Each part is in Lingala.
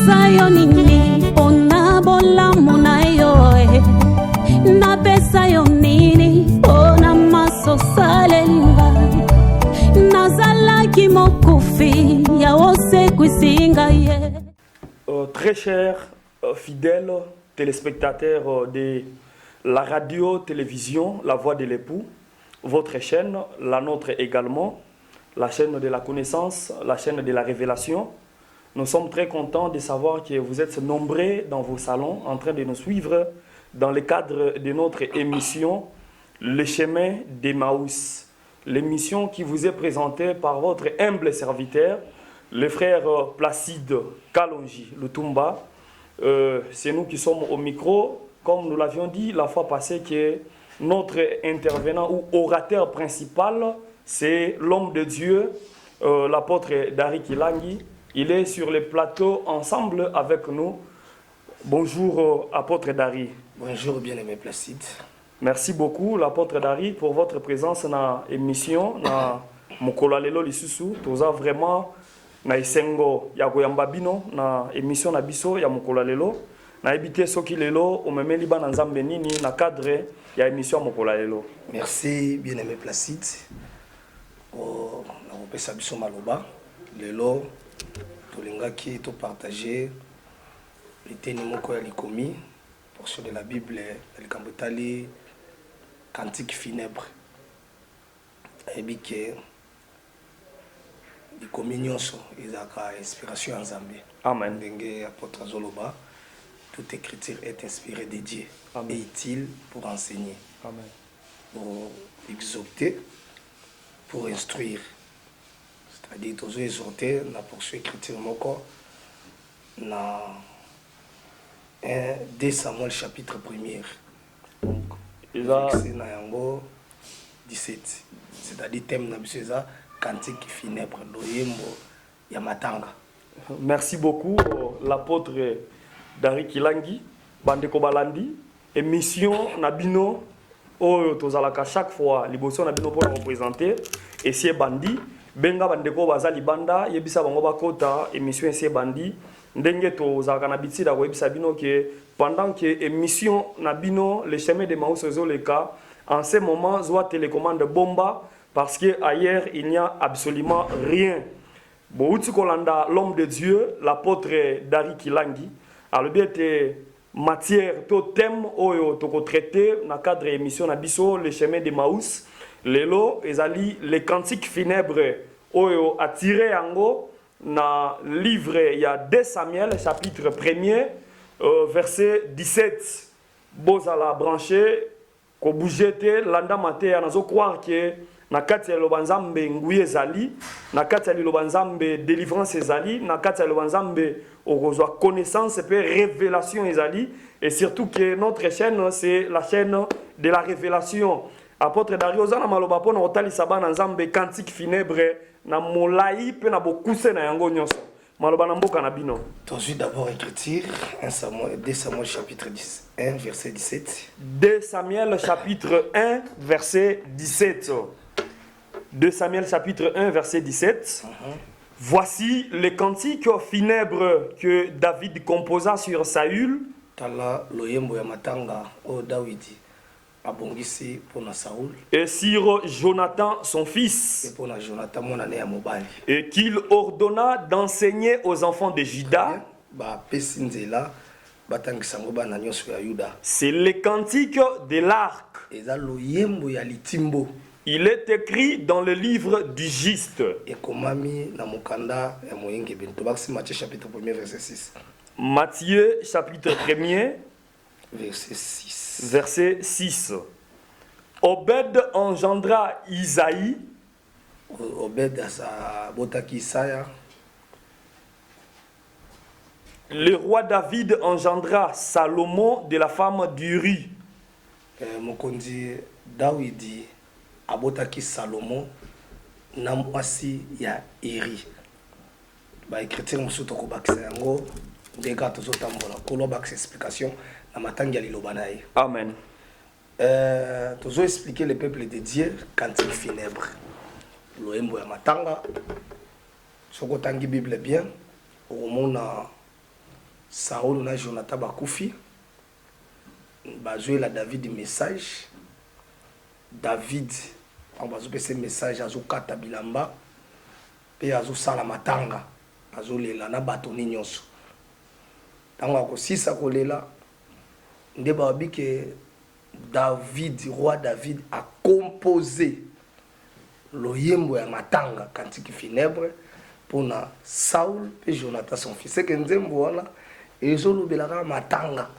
pesa yo nini pona bolamu na yo na pesa yo nini pona maso salenga nazalaki mokufi ya ose kwisinga ye. Très chers fidèles téléspectateurs de la radio-télévision La Voix de l'époux, votre chaîne, la nôtre également, la chaîne de la connaissance, la chaîne de la révélation. Nous sommes très contents de savoir que vous êtes nombreux dans vos salons en train de nous suivre dans le cadre de notre émission Le chemin d'Emmaüs. L'émission qui vous est présentée par votre humble serviteur, le frère Placide Kalonji Lutumba. C'est nous qui sommes au micro. Comme nous l'avions dit la fois passée, que notre intervenant ou orateur principal, c'est l'homme de Dieu, l'apôtre Dari Kilangi. Il est sur le plateau ensemble avec nous. Bonjour, apôtre Dari. Bonjour, bien-aimé Placide. Merci beaucoup, l'apôtre Dari, pour votre présence dans l'émission. Na Mokola Lelo Lisusu, toza vraiment na isengo ya koyamba bino na émission na biso ya Mokola Lelo. Na ebité soki lelo omemeli bana nzambe nini na cadre ya émission Mokola Lelo. Merci, bien-aimé Placide. Na kopesa biso maloba lelo tolingaki to partager liteni moko ya likomi portion de la Bible el kambotali cantique funèbre ebike likomi nyonso ezaka inspiration ya Nzambe. Amen. Ndenge apôtre Zoloba, toute écriture est inspirée de Dieu. Amen. Et utile pour enseigner. Amen. Pour exhorter, pour instruire. C'est-à-dire toujours exhorter la portion écriture moko na 2 Samuel chapitre 1er. Donc verset na yango 17. C'est-à-dire thème na biso eza cantique funèbre loyembo ya matanga. Merci beaucoup l'apôtre Dari Kilangi bandeko balandi émission Nabino oyo tozalaka chaque fois liboso Nabino pour représenter et c'est bandi benga bandeko bazali banda yebisa bango bakota émission c'est bandi ndenge tozalaka na bitida ko yebisa bino que pendant que émission Nabino le chemin de Emmaüs ezoleka en ce moment zoa télécommande bomba parce que ailleurs il n'y a absolument rien. Bouti kolanda l'homme de Dieu l'apôtre Dari Kilangi alors bien matière to thème oyo toko traité na cadre émission na biso le chemin d'Emmaüs lelo ezali les cantiques funèbres oyo attiré yango na livre il y a 2 Samuel chapitre 1er verset 17 bozala branché ko bougete landa maté nazo croire que na kati ya lobanzambe nguye ezali na kati ya lobanzambe délivrance ezali na kati ya lobanzambe okozwa connaissance et révélation ezali et surtout que notre chaîne c'est la chaîne de la révélation. Apôtre Dari ozana maloba pona otalisa bana nzambe cantique funèbre na molai pe na bokuse na yango nyonso maloba na mboka na bino. Tozui d'abord écriture 2 Samuel chapitre 1 verset 17. 2 Samuel chapitre 1 verset 17. 2 Samuel chapitre 1 verset 17. Voici les cantiques funèbres que David composa sur Saül. Tala loyembo ya matanga o Dawidi abongisi pona Saül. Et sur Jonathan son fils. Et pona Jonathan monane ya mobali. Et qu'il ordonna d'enseigner aux enfants de Juda. Ba pesinzela batangisa ngo bana nyonso ya Yuda. C'est les cantiques de l'arc. Eza loyembo ya litimbo. Il est écrit dans le livre du Giste. Et komami na mokanda ya moyenge bento baksi Matthieu chapitre 1er verset 6. Matthieu chapitre 1er verset 6. Verset 6. Obed engendra Isaïe. Obed asa botaki Isaya. Le roi David engendra Salomon de la femme d'Uri. Mokonzi Dawidi abotaki Salomon na mwasi ya Iri. Ba écriture mosuto ko bakisa yango ndeka tozotambola ko bakisa explication na matangi ya liloba na ye. Amen. Tozo expliquer le peuple de Dieu cantique funèbre. Loembo ya matanga. Soko tangi Bible bien, omona Saoul na Jonathan bakufi bazoué la David message David on bazou pese message azokata bilamba pe azosala matanga azolela na bato ni nyonso tango akosisa kolela nde babi ke David roi David a composé loyembo ya matanga cantique funèbre pour na Saul et Jonathan son fils. C'est que nzembo wana ezolobelaka matanga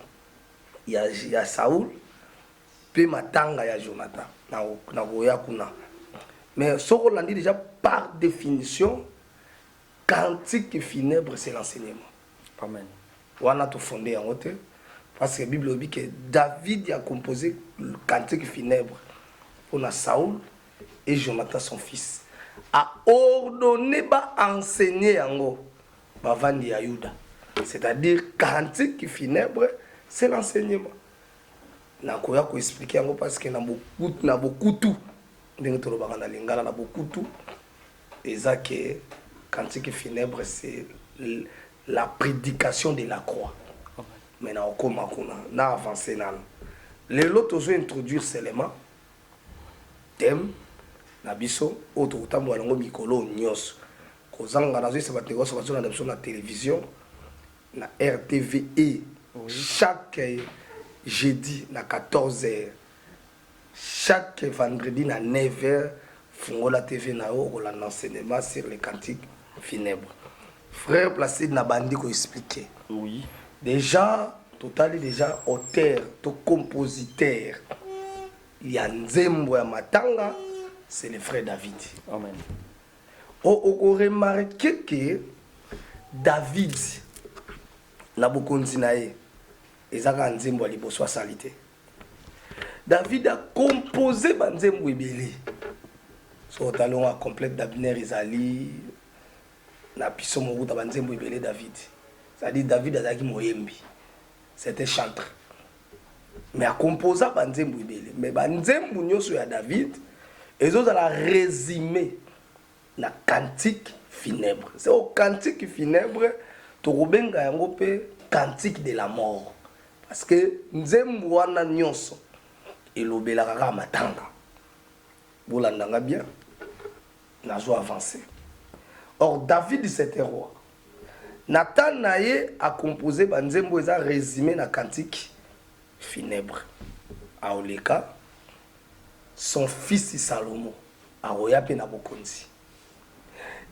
ya Saul pe matanga ya Jonathan na boya kuna. Mais ce qu'on dit déjà par définition cantique funèbre c'est l'enseignement. Amen. Wana to fondé en haute parce que la Bible dit que David a composé le cantique funèbre pour na Saul et Jonathan son fils a ordonné ba enseigner yango ba vandi ya Yuda, c'est-à-dire cantique funèbre c'est l'enseignement. Na koya ko expliquer yango parce que na beaucoup tout ndenge to lobaka na lingala na beaucoup tout eza que cantique funèbre c'est la prédication de la croix. Mais na okoma kuna na avancer nan les lots ozo introduire seulement thème na biso auto tambo lango mikolo nyos kozanga nazo se bateko so bazona na biso na télévision na RTVE chaque jeudi na 14h chaque vendredi na 9h fungola TV na o la enseignement sur les cantiques funèbres. Frère Placide na bandi ko expliquer. Oui. Déjà total déjà auteur to compositeur ya nzembo ya matanga c'est le frère David. Amen. On remarqué que David na bokonzi na ye ezaka nzembo ya liboso salite. David a composé banzembo ebele. So talon a complète d'Abner Izali na piso moruta banzembo ebele David. C'est-à-dire David azaki moyembi. C'était chanteur. Mais a composé banzembo ebele. Mais banzembo nyoso ya David ezo za la résumé na cantique funèbre. C'est au cantique funèbre to robenga yango pe cantique de la mort. Parce que nzembo wana nyonso elobelaka ka matanga. Bolandanga bien. Nazo avancer. Or David c'était roi. Nathan Naye a composé banzembo eza résumé na cantique funèbre. A Oleka son fils Salomon a royape na bokonzi.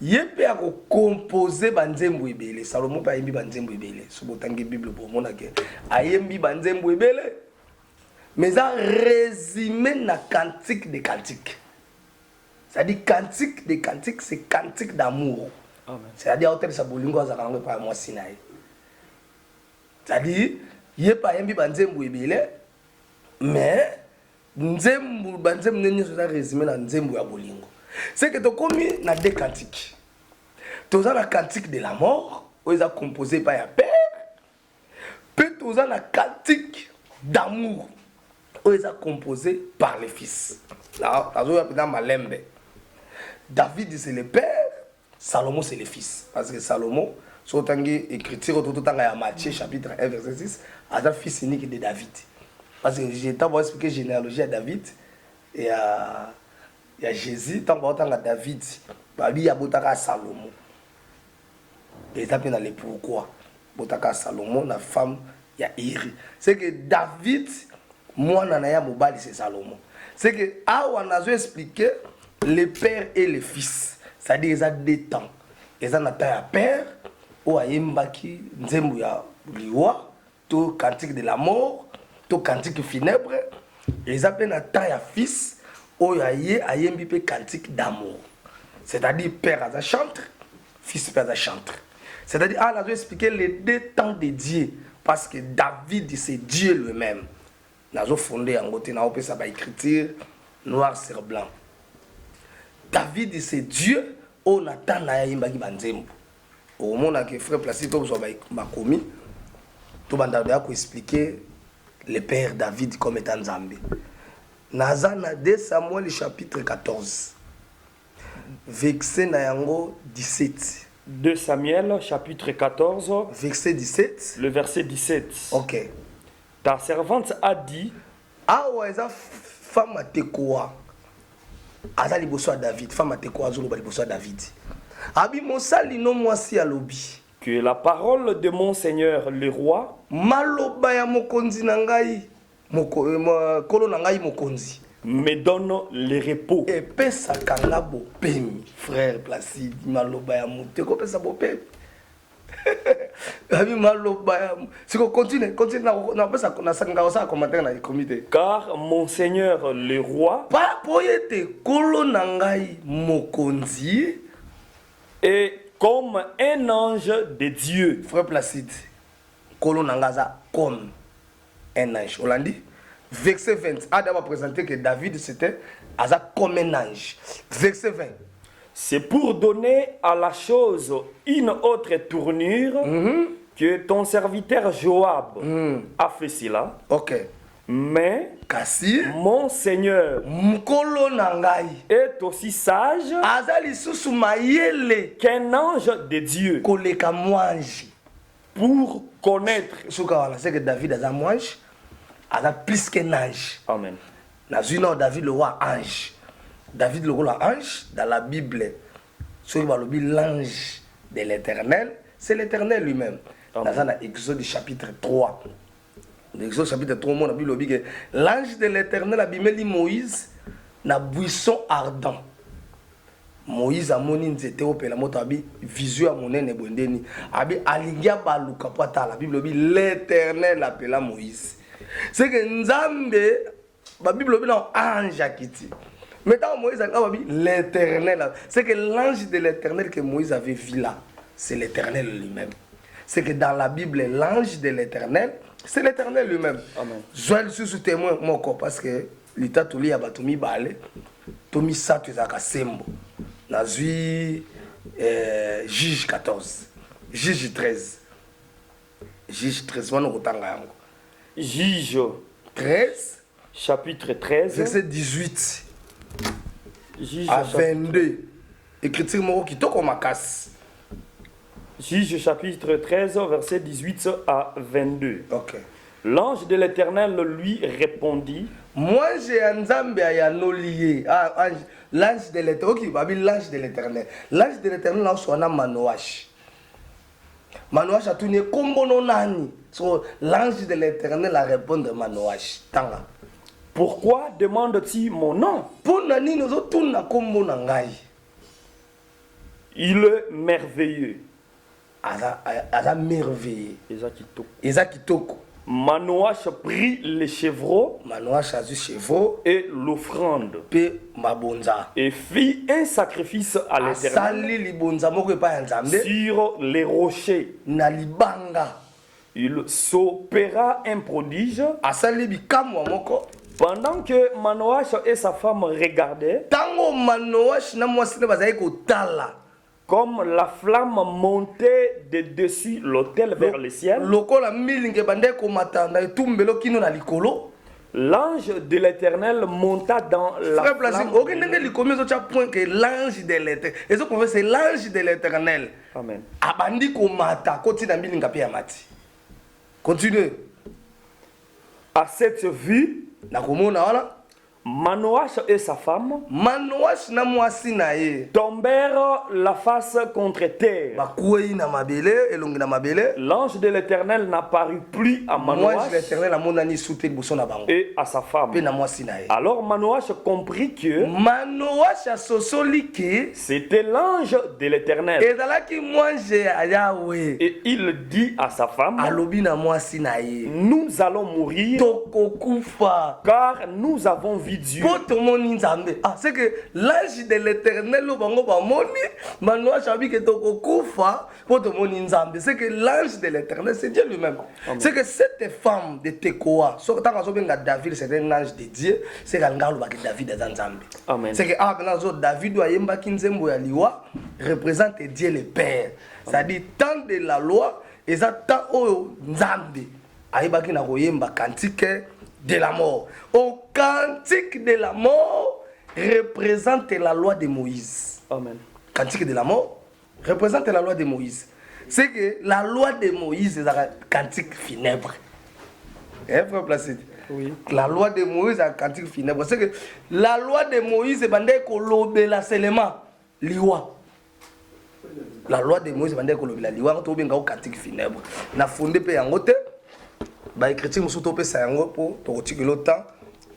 Yepe a composé banzembo ebele. Salomon pa yembi banzembo ebele. So botangi Bible bo mona ke ayembi banzembo ebele. Mais ça résumé na cantique de cantique. C'est-à-dire cantique de cantique, c'est cantique d'amour. C'est-à-dire hôtel sa bolingo za kango pa moi sinaï. C'est-à-dire yepa yembi banzembo ebele mais nzembo banzembo nini so za résumé na nzembo ya bolingo. C'est que to komi na deux cantiques. Toza na cantique de la mort, où ils ont composé par ya père. Puis toza na cantique d'amour, où ils ont composé par les fils. Là, dans Malembe. David c'est le père, Salomon c'est le fils. Parce que Salomon, sur tangi écriture tout temps à Matthieu chapitre 1 verset 6, a un fils unique de David. Parce que j'ai d'abord expliqué généalogie à David et à Jésus, tant que David, il y a Botaka Salomon. Et ça dans les pourquoi. Botaka Salomon, la femme, il y a Iri. C'est que David, moi, Nanaya Mobali, c'est Salomon. C'est que, on a expliqué le père et le fils. C'est-à-dire, ils ont deux temps. Ils ont un temps à père, ou à Yembaki, Nzembu ya Liwa, tout cantique de la mort, tout cantique funèbre. Ils ont un temps à fils. Oyaye ayembi pe cantique d'amour. C'est-à-dire père à chantre, fils père à chantre. C'est-à-dire on a expliqué les deux temps de Dieu parce que David c'est Dieu lui-même. Nazo fondé en côté na opé ça ba écriture noir sur blanc. David c'est Dieu, on attend na yemba ki banzembo. Au moment que frère Placide to so ba komi to banda ya ko expliquer le père David comme étant Nzambe. Nazana 2 Samuel chapitre 14 verset na yango 17 2 Samuel, chapitre 14, verset 17. le verset 17. Ok. Ta servante a dit, Awa eza femme tekoa. Aza liboso ya David, femme tekoa azolo ba liboso ya David. Abi mosali no mwasi alobi. que la parole de mon Seigneur le roi Maloba ya mokonzi na ngai, kolo na ngai mokonzi. me donne le repos. Epesaka nga bopemi, frère Placide, maloba ya moto ekopesa bopemi. Abi maloba ya siko continue na pesa na sanga osa commentaire na comité. Car mon Seigneur le roi Pa poyete kolo na ngai mokonzi est comme un ange de Dieu. frère Placide. Kolo na ngaza comme un ange. Olandi verset 20. Adam a présenté que David c'était Aza comme un ange. Verset 20. C'est pour donner à la chose une autre tournure que ton serviteur Joab a fait cela. Ok. Mais Kasi mon Seigneur mukolo na ngai est aussi sage aza lisusu mayele qu'un ange de Dieu koleka mwanji. pour connaître. Suka wana c'est que David aza mwanji, aza plus qu'un ange. Amen. Na zino David le roi ange. David le roi ange dans la Bible. Ce qui va le l'ange de l'Éternel, c'est l'Éternel lui-même. Dans Exode chapitre 3. Exode chapitre 3, on a vu que l'ange de l'Éternel a bimeli Moïse na buisson ardent. Moïse a moni nzete opela moto abi visu a monene bondeni abi alingia baluka pota la Bible dit l'Éternel appela Moïse. C'est que Nzambe la Bible dit non ange akiti. Maintenant Moïse a dit l'Éternel, c'est que l'ange de l'Éternel que Moïse avait vu là, c'est l'Éternel lui-même. C'est que dans la Bible l'ange de l'Éternel, c'est l'Éternel lui-même. Amen. Joël sous témoin mon corps parce que l'état tout li abatomi balé, tomi sa tu zaka sembo. Nazui juge 14, juge 13. Juge 13 wana kotanga yango. Juge 13 chapitre 13 verset 18 Juge à 22. Écriture moko kitoko makasi. Juge chapitre 13 verset 18 à 22. OK. L'ange de l'Éternel lui répondit, moi j'ai un Nzambe ya nolié. Ah, l'ange de l'Éternel. OK, babi l'ange de l'Éternel. L'ange de l'Éternel là so na Manoach. Manoach a tourné kombono nani. So l'ange de l'Éternel a répondu Manoach. Tanga. pourquoi demandes-tu mon nom? Pour nani nozo tuna kombo na ngai. Il est merveilleux. Aza merveilleux. Eza kitoko. Manoach prit les chevreaux Manoach a du chevaux et l'offrande pe mabonza. et fit un sacrifice à l'Éternel Asali libonza moko pa Nzambe sur les rochers. na libanga. Il s'opéra un prodige Asali bikamwa moko. pendant que Manoach et sa femme regardaient. Tango Manoach na mwasi na bazali kotala. Comme la flamme montait de dessus l'autel vers le ciel, Lokola milinge bande ko matanda etumbelo kino na likolo. l'ange de l'Éternel monta dans la Frère Placide, flamme. aucun nenge likomi zo cha point que l'ange de l'Éternel. Et ce qu'on fait c'est l'ange de l'Éternel. Amen. Abandi ko mata koti na milinga pe ya mati. Continue. À cette vue, Na komona wana Manoach et sa femme Manoach na mwasi na ye tombèrent la face contre terre. bakuei na mabele elongi na mabele. L'ange de l'Éternel n'apparut plus à Moi Manoach l'Éternel amonani souté liboso na bango et à sa femme. pe na mwasi na ye. Alors Manoach comprit que Manoach asosoli ke c'était l'ange de l'Éternel. ezalaki mwanze ya Yawe. Et il dit à sa femme, Alobi na mwasi na ye nous allons mourir tokokufa car nous avons vu Dieu. po tomoni Nzambe. Ah, c'est que l'ange de l'Éternel lo bango bamoni Manoach abi ke tokokufa po tomoni Nzambe. C'est que l'ange de l'Éternel c'est Dieu lui-même. C'est que cette femme de Tekoa, so tant que benga David c'est un ange de Dieu, c'est que ngalo ba ke David est Nzambe. Amen. C'est que maintenant zo David wa yemba kinzembo ya liwa représente Dieu le Père. C'est-à-dire tant de la loi et ça tant o Nzambe. Ayebaki na koyemba cantique de la mort. Au cantique de la mort représente la loi de Moïse. Amen. Cantique de la mort représente la loi de Moïse. C'est que la loi de Moïse est un cantique funèbre. Frère Placide? Oui. La loi de Moïse est un cantique funèbre. C'est que la loi de Moïse est bandé kolobela seulement liwa. La loi de Moïse est bandé kolobela liwa. On a un cantique funèbre. Na fondé pe yangote. Ba écriture musuto pe sa yango pour to retirer le temps.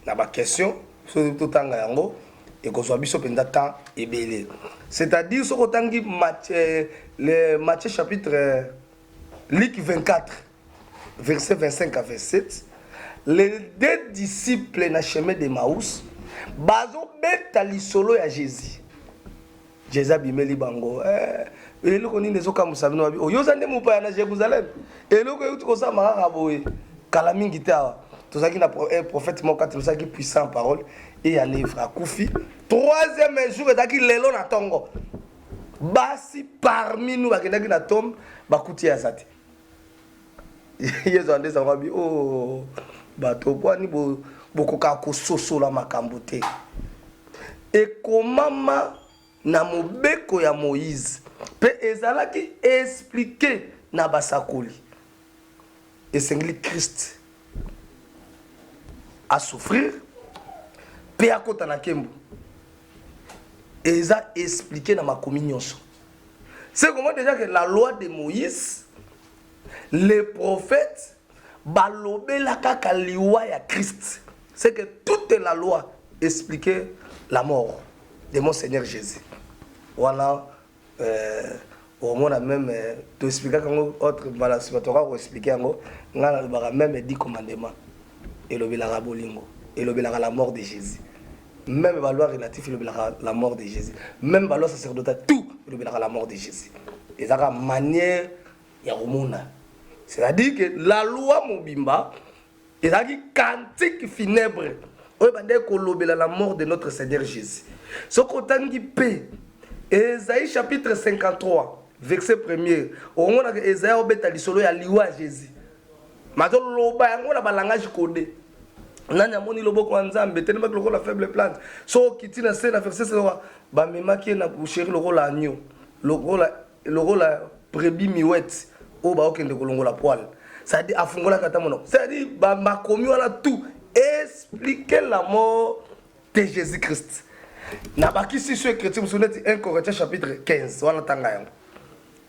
Na ba question sur tout temps yango et qu'on soit biso pendant temps et belé. C'est-à-dire ce qu'on dit Matthieu chapitre Luc 24 verset 25 à 27. Les deux disciples na chemin de Maús bazo beta lisolo ya Jésus. Jésus bimeli bango eloko nini ezoka musabino wabi oyoza nde mupaya na Jérusalem eloko yuti kosa makaka boye kala mingi te awa tozaki na prophète moko tozaki puissant en parole et en œuvre akufi troisième jour ezaki lelo na tongo basi parmi nous bakendaki na tombe bakuti ya zate yezo andesa wabi oh bato bwani bokoka kososola makambo te ekomama na mobeko ya Moïse pe ezalaki expliqué na basakoli esengeli Christ à souffrir pe akota na kembo eza expliqué na makomi nyonso. C'est comment déjà que la loi de Moïse les prophètes balobela kaka liwa ya Christ. C'est que toute la loi expliquait la mort de mon Seigneur Jésus. Voilà au moins même tu expliquer comment autre voilà si tu vas expliquer ngo ngala même 10 commandements et lobela bolingo et lobela la mort de Jésus. Même la loi relative lobela la mort de Jésus. Même la loi sacerdotale tout lobela la mort de Jésus. Et ça la manière ya romona. C'est-à-dire que la loi mobimba est un cantique funèbre. On va dire que la mort de notre Seigneur Jésus. Ce qu'on dit paix. Ésaïe chapitre 53, verset 1er. On a Ésaïe obeta lisolo ya liwa Jésus. Mato loba yango na balangage codé. Nanya moni lobo ko nzambe tellement que la faible plante. So kiti na scène verset c'est ba memaki na boucherie loko la agneau. Loko la brebis miouette. O ba okende kolongola poil. Ça dit afungola kata mono. Ça dit ba makomi wala tout expliquer la mort de Jésus-Christ. Na bakisi sur chrétien musoneti 1 Corinthiens chapitre 15. Wana tanga yango.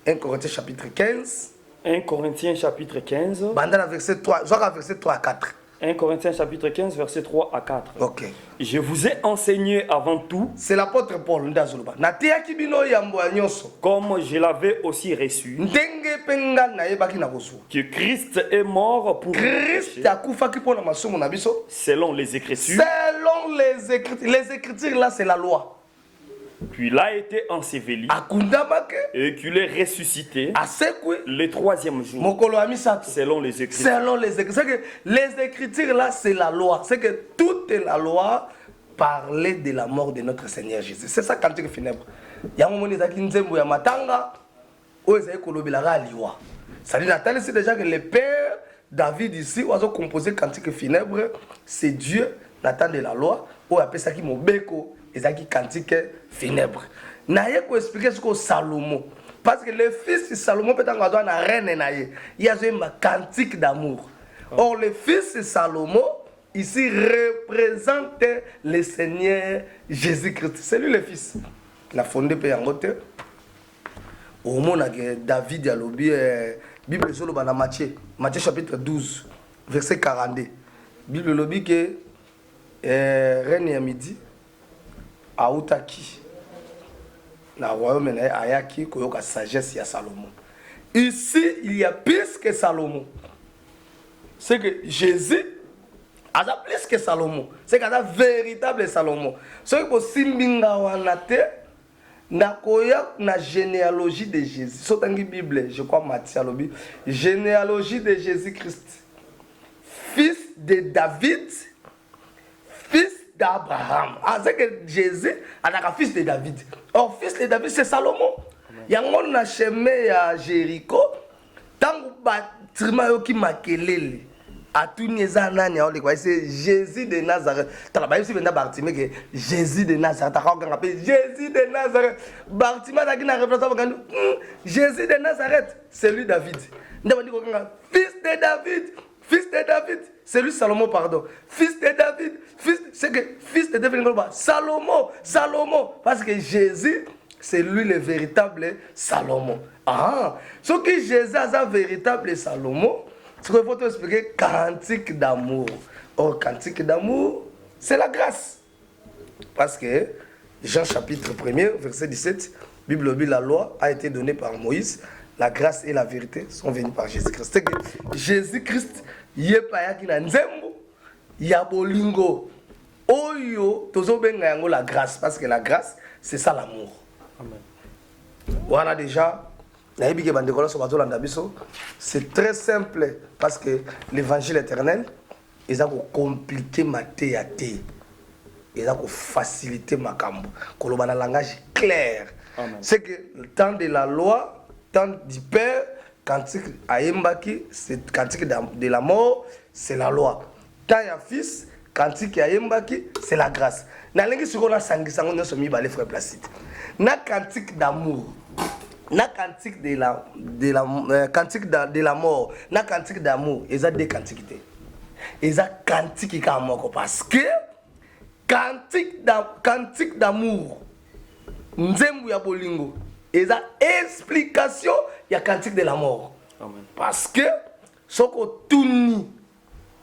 1 Corinthiens chapitre 15. 1 Corinthiens chapitre 15. Bandana verset 3, verset 3 à 4. 1 Corinthiens chapitre 15 verset 3 à 4. OK. Je vous ai enseigné avant tout. C'est l'apôtre Paul ndazuluba. Natiaki bino yambo nyonso. Comme je l'avais aussi reçu. Ndenge penga na yebaki na kosu. Que Christ est mort pour Christ akufaki pona masumu na biso. Selon les Écritures. Selon les Écritures. Les Écritures là c'est la loi. Puis il a été enseveli et qu'il est ressuscité le troisième jour. Selon les Écritures. Selon les Écritures. C'est que les Écritures là, c'est la loi. C'est que toute la loi parlait de la mort de notre Seigneur Jésus. C'est ça cantique funèbre. Il y a un moment où il y a un matanga où il y a un liwa. Ça dit c'est déjà que le père David ici, où il a composé cantique funèbre, c'est Dieu, Nathan de la loi, où il appelle ça qui mobeko. Et ça qui cantique funèbre. Naye ko expliquer ce que Salomon. Parce que le fils de Salomon peut être na reine naye. Il y a un cantique d'amour. Or le fils de Salomon ici représente le Seigneur Jésus-Christ. C'est lui le fils. Il a fondé Péangote. Au moment que David a lobby Bible solo dans Matthieu chapitre 12 verset 42. Bible lobby que reine ya midi autaki na royaume na ayaki koyoka sagesse ya Salomon. Ici il y a plus que Salomon. C'est que Jésus a plus que Salomon. C'est qu'il a véritable Salomon. C'est que simbinga wanate na koya na généalogie de Jésus. C'est dans la Bible, je crois Matthieu lobi, généalogie de Jésus-Christ. Fils de David, fils d'Abraham. Ah, c'est que Jésus a un fils de David. Or, fils de David, c'est Salomon. Il y a un chemin à Jéricho. Tant que bâtiment qui makelele, atuni eza nani aolekwa c'est Jésus de Nazareth tala bayebisi benda Bartimée que Jésus de Nazareth akakanga pe Jésus de Nazareth Bartimée azalaki na réflexion bakandi Jésus de Nazareth c'est lui David nde bandi kokanga fils de David c'est lui Salomon pardon fils de David c'est que fils de David Salomon parce que Jésus c'est lui le véritable Salomon. Ah, ce que Jésus a un véritable Salomon, ce qu'il faut te expliquer, cantique d'amour. Oh, cantique d'amour, c'est la grâce. Parce que Jean chapitre 1er, verset 17, Bible dit la loi a été donnée par Moïse, la grâce et la vérité sont venues par Jésus-Christ. C'est que Jésus-Christ, il a pas qui na nzembo, ya bolingo. Oyo, tozo benga yango la grâce parce que la grâce, c'est ça l'amour. Voilà déjà, c'est très simple parce que l'évangile éternel, ils ont compliqué ma théâtre, ils ont facilité ma cambo. Qu'on a un langage clair. C'est que le temps de la loi, le temps du Père, cantique à Yembaki, c'est cantique de la mort, c'est la loi. Tant il y a fils, cantique à Yembaki, c'est la grâce. Dans l'anglais, sur la sangue, on a mis les frères Placide. Na cantique d'amour, na cantique de la mort, na cantique d'amour, ils ont deux cantiques. Ils ont cantique qui est parce que cantique d'amour, nzembu ya bolingo, ils ont explication ya cantique de la mort. Amen. Parce que ce que tout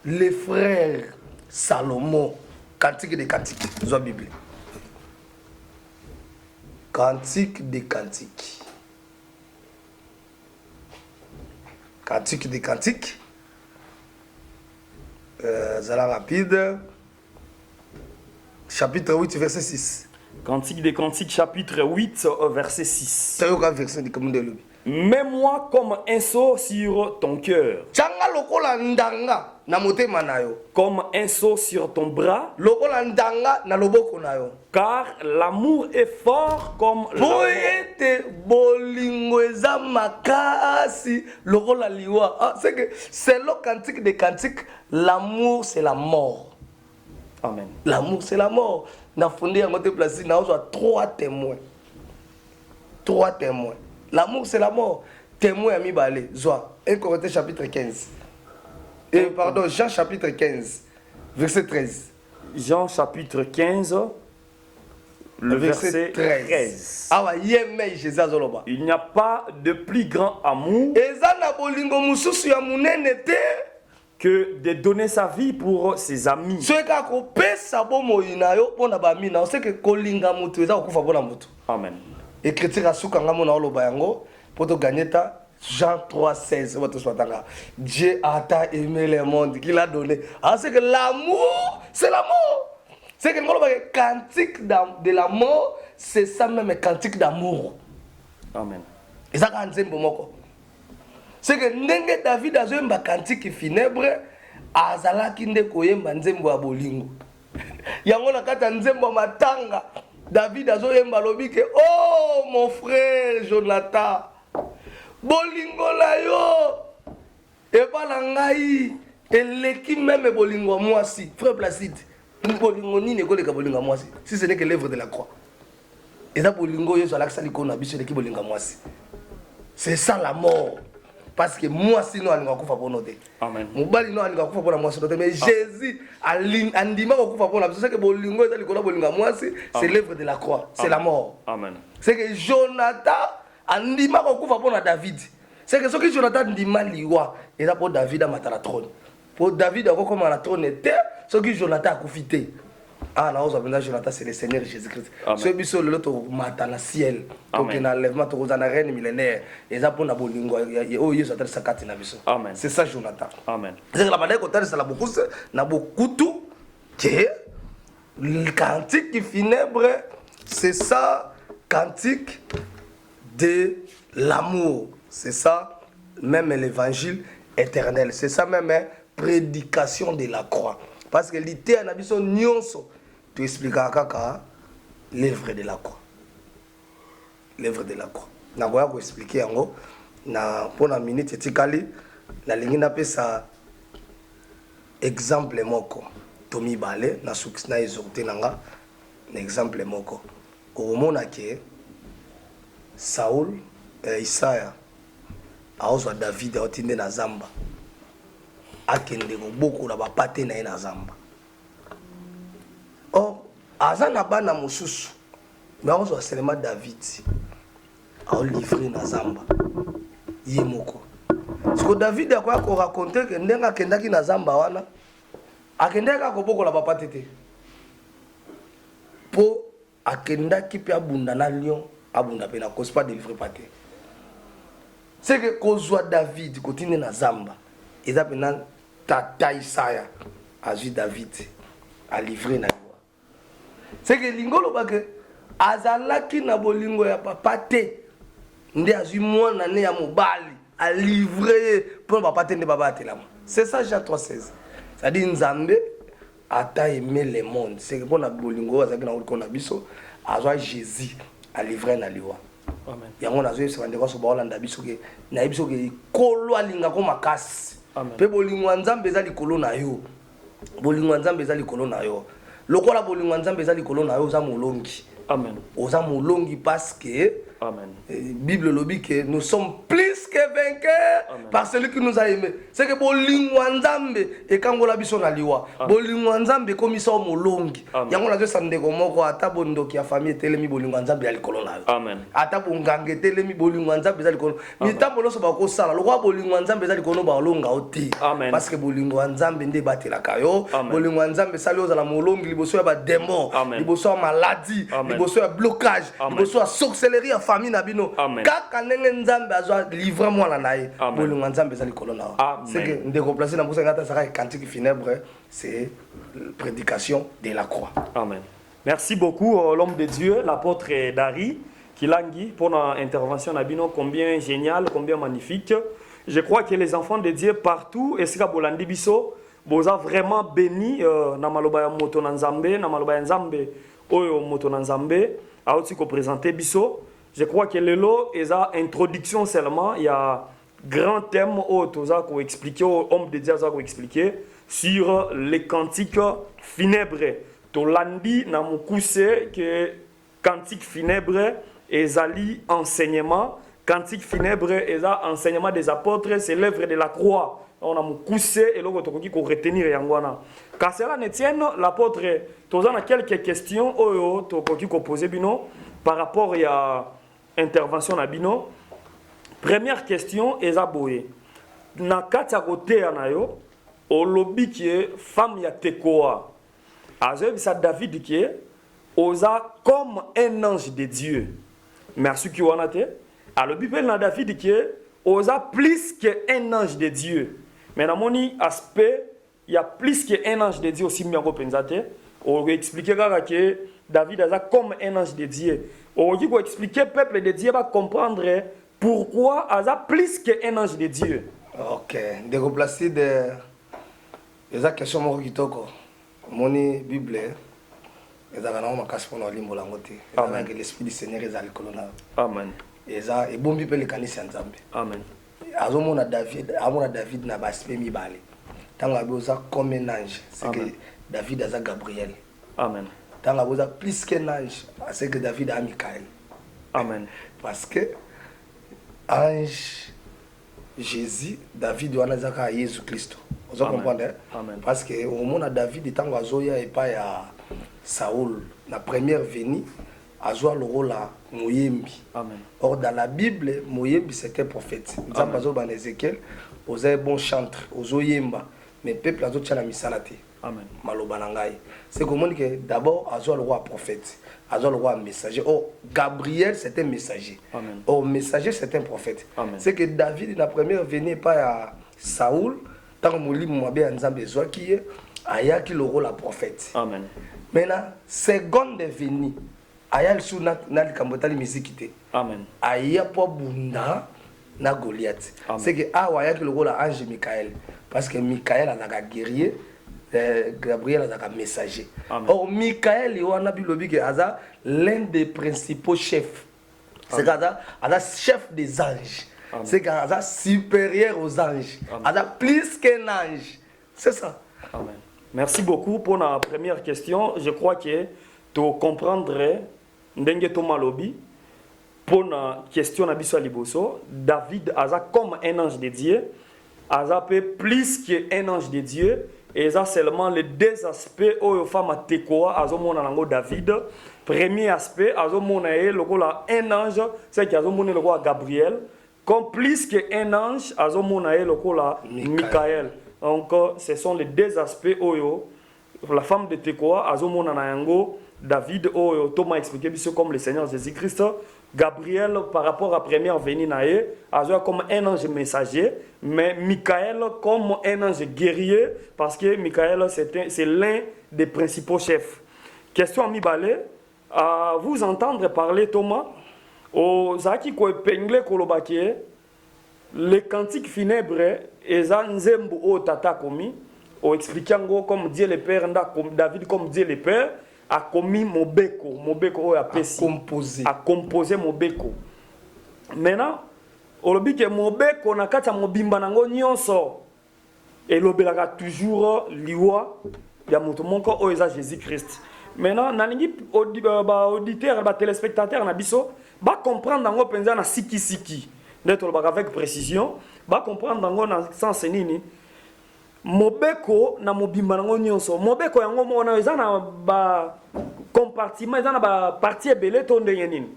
les frères Salomon, cantique de cantique, ils ont Bible. Cantique des cantiques. Cantique des cantiques. Zala rapide. Chapitre 8, verset 6. Cantique des cantiques, chapitre 8, verset 6. Mets-moi comme un seau sur ton cœur. Comme un seau sur ton bras. Car l'amour est fort comme c'est que c'est le cantique des cantiques. L'amour c'est la mort. Amen. L'amour c'est la mort. Na fondé à moté placé na trois témoins. Trois témoins. L'amour c'est la mort. Témoin ami balé. Zoa 1 Corinthiens chapitre 15. Pardon, Jean chapitre 15 verset 13. Jean chapitre 15 le verset 13. Ah ouais, yemé Jésus azoloba. Il n'y a pas de plus grand amour que de donner sa vie pour ses amis. Amen. Écriture asuka ngamo na oloba yango poto gagneta Jean 3:16. Dieu a tant aimé le monde qu'il a donné. Ah, c'est que l'amour, c'est l'amour. C'est que le cantique de la mort, c'est ça même, cantique d'amour. Amen. Et ça, c'est que Nenge David a joué un cantique funèbre, Azala Kinde Koyemba Nzembo Abolingo. Yangona Kata Nzembo Matanga. David a joué un balobi que, oh mon frère Jonathan, Bolingo la yo, et pas la ngai, et l'équipe même Bolingo moi si, frère Placide. Bolingo ni neko leka bolinga mwasi si ce n'est que l'œuvre de la croix et ça bolingo yeso alakisa likona biso leki bolinga mwasi c'est ça la mort parce que mwasi no alinga kufa pour noter amen mobali no alinga kufa pour la mwasi noter mais Jésus andima kufa pour la biso c'est que bolingo eza likona bolinga mwasi c'est l'œuvre de la croix c'est la mort amen c'est que Jonathan andima kufa pour David c'est que ce que Jonathan ndima liwa et ça pour David à matala trône pour David encore comme la trône était ce que Jonathan a profité. Ah, non, Jonathan, c'est le Seigneur Jésus-Christ. Ce biso le loto mata na ciel. Donc il y a l'enlèvement de la reine millénaire. Et ça pour na bolingo. Oh, Jésus a sa carte na biso. Amen. C'est ça Jonathan. Amen. C'est que la manière qu'on ça la beaucoup na beaucoup tout. Le cantique funèbre, c'est ça cantique de l'amour. C'est ça même l'évangile éternel. C'est ça même prédication de la croix. Parce que l'idée a besoin nyonso tu expliquer kaka l'œuvre de la croix. L'œuvre de la croix. Na goya ko expliquer yango na pona minute etikali na lingi na pesa exemple moko Tommy Balé na succès na exhorté nanga exemple moko au mona ke Saul Isaya aozwa David aotinde na zamba akende koboko na bapate na ye na zamba or aza na bana mosusu mais aozwa seulement David aolivre na zamba ye moko siko David akoya koraconte ke ndenge akendaki na zamba wana akendaki akobokola bapate te po akendaki mpe abunda na lion abunda mpe na kosi pas délivre pate c'est que kozwa David kotinde na zamba eza pena tata Isaya azwi David a livré na liwa c'est que lingolo bake azalaki na bolingo ya papa te nde azwi mwana ne ya mobali a livré pour papa te nde baba atelama c'est ça Jean 3:16 ça dit nzambe ata aimé le monde c'est que pour na bolingo azalaki na kona biso azwa Jésus a livré na liwa Amen. Yango nazo yebisa bandeko so baolanda biso ke na biso ke kolo alinga ko makasi pe bolingo nzambe eza likolo na yo bolingo nzambe eza likolo na yo lokola bolingo nzambe eza likolo na yo oza molongi Amen. Oza molongi parce que Amen. Bible lobi que nous sommes plus que vainqueurs par celui qui nous a aimés. C'est que bolingo nzambe e kangola biso na liwa. Bolingo nzambe komisa o molongi. Yango na zo sandeko moko ata bondoki ya famille telemi bolingo nzambe ya likolo na yo. Amen. Ata bongange telemi bolingo nzambe za likolo. Mi tambo loso ba ko sala. Lokwa bolingo nzambe za likolo ba olonga oti. Parce que bolingo nzambe nde batela kayo. Bolingo nzambe sali ozala molongi liboso ya ba démon, liboso ya maladie, liboso ya blocage, liboso ya sorcellerie ya famille na bino. Kaka ndenge nzambe azwa livre mwana na ye. Bolingo nzambe za likolo na yo. C'est que ndeko placer na mbosa ngata saka cantique funèbre, c'est prédication de la croix. Amen. Merci beaucoup l'homme de Dieu, l'apôtre Dari Kilangi pour notre intervention nabino combien génial, combien magnifique. Je crois que les enfants de Dieu partout et sika bolandi biso boza vraiment béni na maloba ya moto na nzambe na maloba ya nzambe oyo moto na nzambe a aussi ko présenter biso. Je crois que lelo eza introduction seulement, il y a grand thème au toza ko expliquer au homme de Dieu za ko expliquer sur les cantiques funèbres. Tolandi na mukuse que cantique funèbre ezali enseignement, cantique funèbre eza enseignement des apôtres, c'est l'œuvre de la croix. On a mukuse et loko tokoki ko retenir yangwana. Car cela ne tienne l'apôtre toza na quelques questions oyo tokoki ko poser bino par rapport à intervention na bino. Première question eza boye. Na kati ya kote na yo olobi ki femme ya tekoa. Azebisa David qui est osa comme un ange de Dieu. Merci qui wana te. Alors Bible na David qui est osa plus qu'un ange de Dieu. Mais dans mon aspect, il y a plus qu'un ange de Dieu aussi bien qu'on pensait. On va expliquer que David est comme un ange de Dieu. On va expliquer peuple de Dieu va comprendre pourquoi il est plus qu'un ange de Dieu. OK, de replacer des questions mo kitoko. Moni Bible ezaka na makasi pona limbo lango te. Amen. Que l'esprit du Seigneur est à l'école na. Amen. Eza e bombi pe le kanisa nzambe. Amen. Azomona David na baspe mibale. Tanga boza comme un ange, c'est que David a Gabriel. Amen. Tanga boza plus qu'un ange, c'est que David a Michael. Amen. Parce que ange Jésus, David wana zaka Jésus Christ. Vous comprenez? Amen. Parce que au moment où David est en Zoya et pas à Saoul, la première venue, a joué le rôle à Mouyembi. Amen. Or dans la Bible, Mouyembi c'était prophète. Nous avons besoin d'Ézéchiel, aux bons chantres, aux Oyemba, mais peuple a d'autres la misalate. Amen. Malobanangai. C'est comme que d'abord a joué le roi prophète, a joué le roi messager. Oh, Gabriel c'était un messager. Amen. Oh, messager c'était un prophète. C'est que David la première venue pas à Saoul. Tant que Mouli Mouabé Nzambe Zouaki, Aya qui le rôle la prophète. Amen. Maintenant, seconde venue, Aya le sou na Kambotali musique. Amen. Aya pour Bunda na Goliath. C'est que Aya qui le rôle la ange Michael. Parce que Michael a un guerrier, Gabriel a un messager. Or, Michael, il a l'un des principaux chefs. C'est qu'il a chef des anges. C'est qu'un supérieur aux anges. Ada plus qu'un ange. C'est ça. Amen. Merci beaucoup pour la première question. Je crois que tu comprendrais ndenge to malobi pour la question na biso liboso. David aza comme un ange de Dieu, aza peu plus qu'un ange de Dieu. Et ça seulement les deux aspects où femme tekoa azomona nango David. Premier aspect azomona lokola un ange, c'est qu'azomona lokola Gabriel. Comme plus qu'un ange azomona lokola Michael. Donc ce sont les deux aspects où la femme de tekoa azomona nango David où Thomas a expliqué comme le Seigneur Jésus-Christ. Gabriel, par rapport à première venue nae, a comme un ange messager, mais Michael comme un ange guerrier, parce que Michael c'est l'un des principaux chefs. Question à Mibale, à vous entendre parler Thomas, aux Zaki ko pengle kolobaki, les cantiques funèbres, et Zanzembo o tata komi, au expliquant comme Dieu le Père, David comme Dieu le Père, a commis Mobeko a composé Mobeko. Maintenant, au lobby que Mobeko na kata mobimba nango nyonso et lobelaka toujours liwa ya moto monko o eza Jésus-Christ. Maintenant, nalingi auditeur ba téléspectateur na biso ba comprendre nango penza na siki d'être avec précision, ba comprendre nango na sens nini. Mobeko na mobimba nango nyonso mobeko yango mona eza na ba compartiment eza na ba partie ebele to ndenge nini.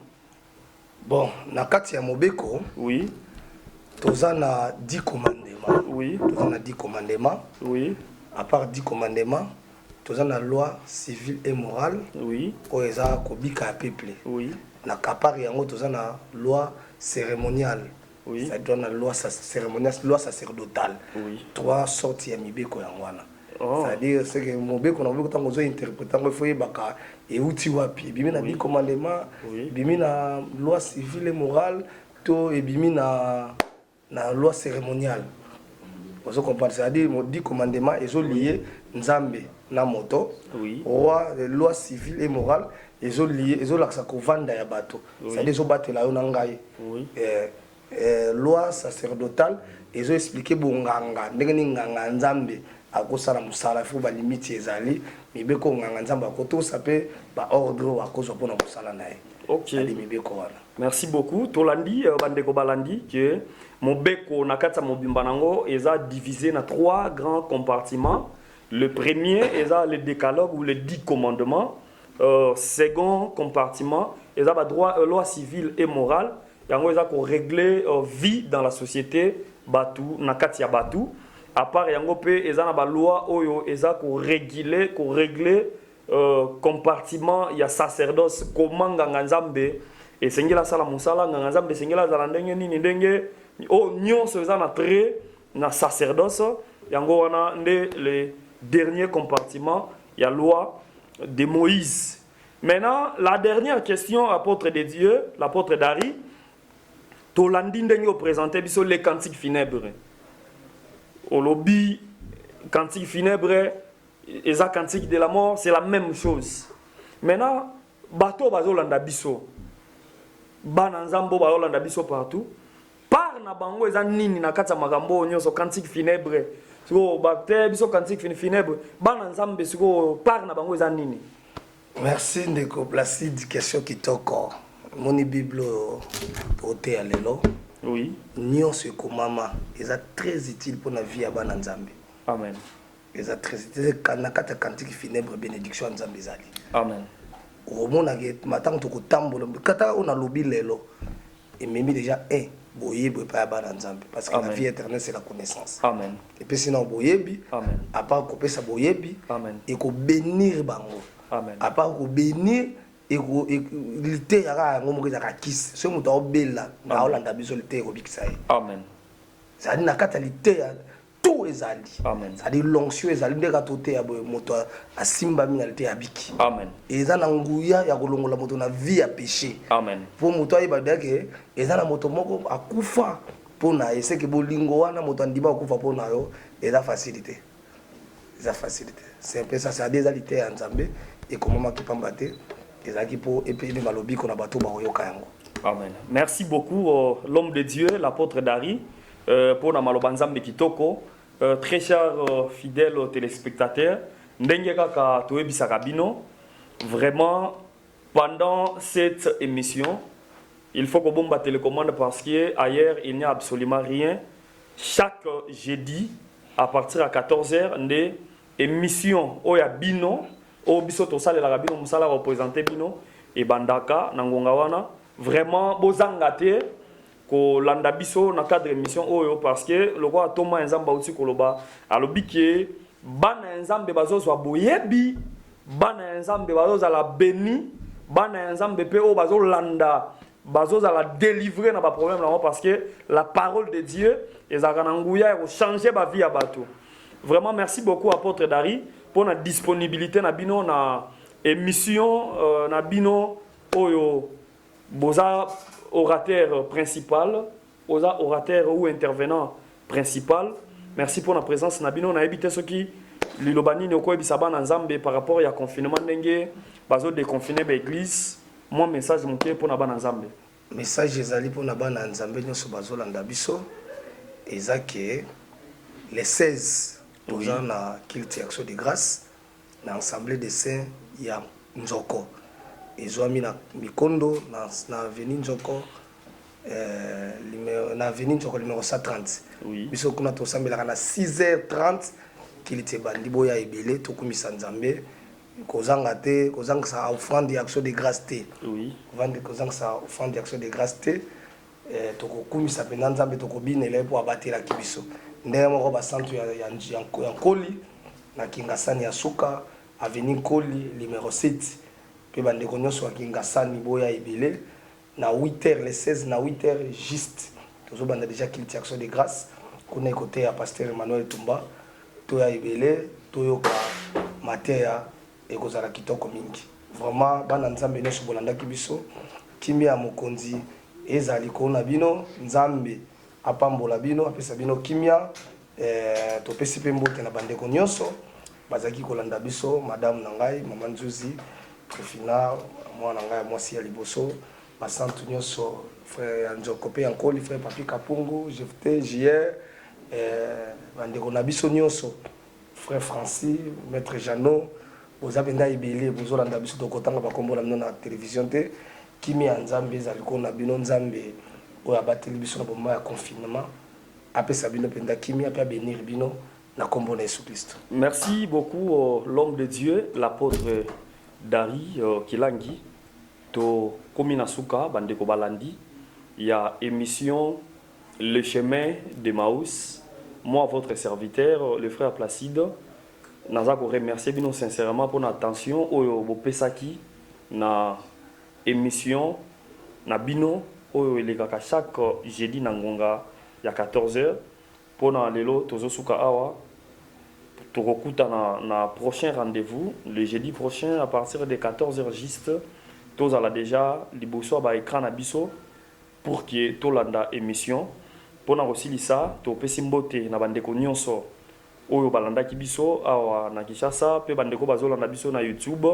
Bon, na kati ya mobeko, oui, toza na 10 commandements. Oui, toza na 10 commandements. Oui, à part 10 commandements, toza na loi civile et morale. Oui, oyo eza kobika ya peuple. Oui, na kapari yango toza na loi cérémoniale. Oui. Ça donne la loi cérémoniale, loi sacerdotale. Oui. 3 sortes ya mibeko yango wana. Oh. C'est-à-dire c'est que mobeko na mobeko tango zo interpréter ngo faut yebaka et uti wapi. Bimi na 10 commandements, bimi na loi civile et morale, to et bimi na loi cérémoniale. Vous comprenez, c'est-à-dire 10 commandements et zo lié nzambe na moto. Oui. Roi loi civile et morale et zo lié et zo laksa ko vanda ya bato. C'est-à-dire zo batela yo na ngai. Oui. Loi sacerdotale et ont expliqué bonganga ndenge ni nganga nzambe akosala musala faut ba limite ezali mibeko nganga nzambe akoto sape ba ordre akozo pona musala nae. OK. Mibeko wana. Merci beaucoup. Tolandi bandeko balandi que mobeko na kata mobimba nango eza divisé na 3 grands compartiments. Le premier eza le décalogue ou les 10 commandements. Second compartiment eza ba droit loi civile et morale. Yango eza ko régler vie dans la société batu na kati ya batu. À part yango pe eza na ba loi oyo eza ko régler compartiment ya sacerdoce comment nganga nzambe et sengela sala musala nganga nzambe sengela zala ndenge nini ndenge o nyonso eza na trait na sacerdoce yango wana nde le dernier compartiment ya loi de Moïse. Maintenant la dernière question, apôtre de Dieu, l'apôtre Dari, Tolandi ndenge présenté biso les cantiques funèbres. Au lobby cantiques funèbres et ça cantique de la mort, c'est la même chose. Maintenant, bateau bazolanda biso. Bana nzambo bazolanda biso partout. Par na bango eza nini na kati ya makambo nyonso cantique funèbre. Siko bateau biso cantique funèbre. Bana nzambe siko par na bango eza nini. Merci ndeko Placide, question kitoko. Moni Bible porté à l'élo. Oui. Nyonso ekomama eza très utile pour la vie ya bana nzambe. Amen. Eza très utile kana kata cantique funèbre bénédiction ya nzambe ezali. Amen. Omona ke matango tokotambola kata on a lobi lelo et même déjà boyebi pa ya bana nzambe parce que la vie éternelle c'est la connaissance. Amen. Et puis sinon boyebi. Amen. À part kopesa boyebi. Amen. Et ko bénir bango. Amen. À part ko bénir et l'ité yaka yango moko ezaka kisi so moto obela na olanda biso l'ité ko bikisa ye. Amen. Ça dit na kata l'ité ya tout ezali. Amen. Ça dit l'onction ezali ndeka toté ya moto asimba mina l'ité ya biki. Amen. Eza na nguya ya kolongola moto na vie ya péché. Amen. Pour moto ayeba deke eza na moto moko akufa pona ese ke bolingo wana moto andima akufa pona yo eza facilité. Eza facilité. C'est un peu ça, c'est des alité ya nzambe et comment qui pambate ezaki po epeli malobi kona bato ba oyoka yango. Amen. Merci beaucoup l'homme de Dieu, l'apôtre Dari, pour na maloba nzambe kitoko. très chers fidèles téléspectateurs, ndenge kaka toyebisaka bino, vraiment pendant cette émission, il faut que bomba télécommande parce que ailleurs il n'y a absolument rien. Chaque jeudi à partir de 14h, une émission oya bino, o biso to sale la bino musala représenter bino et bandaka nangonga wana vraiment bozangate ko landa biso na cadre émission oyo parce que le roi Thomas Nzamba uti koloba alobi ke bana nzambe bazozwa boyebi bana nzambe bazozala beni bana nzambe pe o bazolanda bazozala délivrer na ba problème là parce que la parole de Dieu ezaka na nguya ko changer ba vie à bateau. Vraiment merci beaucoup apôtre Dari pour la disponibilité na bino na émission na bino oyo boza orateur principal, orateur ou intervenant principal. Merci pour la présence. Nabino na habité ce qui l'ilobani ne quoi bisaba na Nzambe par rapport à confinement ndenge bazo déconfiner l'église. Mon message mon pour na bana Nzambe. Message ezali pour na bana Nzambe nyoso bazo landa biso ezake les 16 aux gens na culte action de grâce na assemblée des saints ya Nzoko. Ezwami na mikondo na avenue Nzoko na avenue Nzoko numéro 130. Oui. Biso kuna to sambela na 6h30 kilite bandi boya ebele to kumisa Nzambe kozanga te kozanga sa offrande action de grâce te. Oui. Vande kozanga sa offrande action de grâce te to kumisa pena Nzambe to kobinela po abatela kibiso. Ndenge moko ba centre ya Nkoli na Kingasani ya Suka avenue Nkoli numéro 7. Puis bande konyoso wa Kingasani boya ebele na 8h les 16 na 8h juste tozo banda déjà kilti action de grâce kuna côté ya pasteur Emmanuel Tumba to ya ebele to yoka matea ekozala kitoko mingi vraiment bana Nzambe nyonso bolanda kibiso kimia mokonzi ezali kona bino Nzambe apambola bino apesa bino kimia to pesi pe mbote na bande konyoso bazaki kolanda biso madame nangai mama Nzuzi Trifina moi nangai mwasi ya liboso basantu nyonso frère Nzoko pe Nkoli frère Papi Kapungu Jefte JR bande kona biso nyonso frère Francis maître Jano bozabenda ibele bozolanda biso to kotanga bakombola bino na télévision te kimi ya Nzambe ezali kona bino Nzambe oyo abateli biso na bomba ya confinement apesa bino penda kimi apesa bénir bino na kombo na Yesu Christ. Merci beaucoup l'homme de Dieu l'apôtre Dari Kilangi to komina suka bandeko balandi ya émission Le chemin de Maus. Moi votre serviteur le frère Placide naza ko remercier bino sincèrement pour l'attention oyo bopesaki na émission na bino oyo elekaka chaque jeudi na ngonga ya 14h pona lelo tozosuka awa tokokuta na prochain rendez-vous le jeudi prochain à partir de 14h juste tozala déjà liboso ba écran na biso pour que tolanda émission pona kosilisa topesi mbote na bandeko nyonso oyo balandaki biso awa na Kinshasa pe bandeko bazolanda biso na YouTube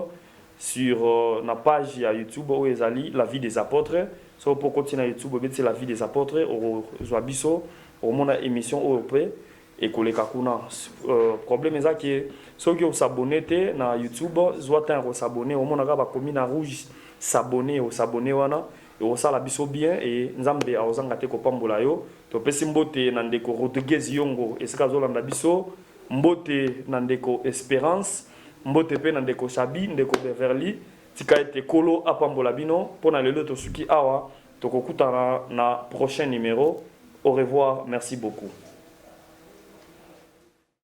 sur na page ya YouTube oyo ezali la vie des apôtres. So pour continuer à YouTube, c'est la vie des apôtres. Au Zoabiso, au monde émission européenne et koleka kuna. Problème est que ceux qui ont s'abonné na YouTube, zoatin au s'abonner. Au monde agaba commis na rouge s'abonner au s'abonner wana. Et au sala biso bien et nzambe a ozanga te ko pambola yo. To pesi mbote na ndeko Rodriguez Yongo. Et ce kazo landa biso mbote na ndeko Espérance, mbote pe na ndeko Shabi, ndeko Beverly. Tika ete kolo apambola bino pona lelo tosuki awa tokokutana na prochain numéro. Au revoir, merci beaucoup.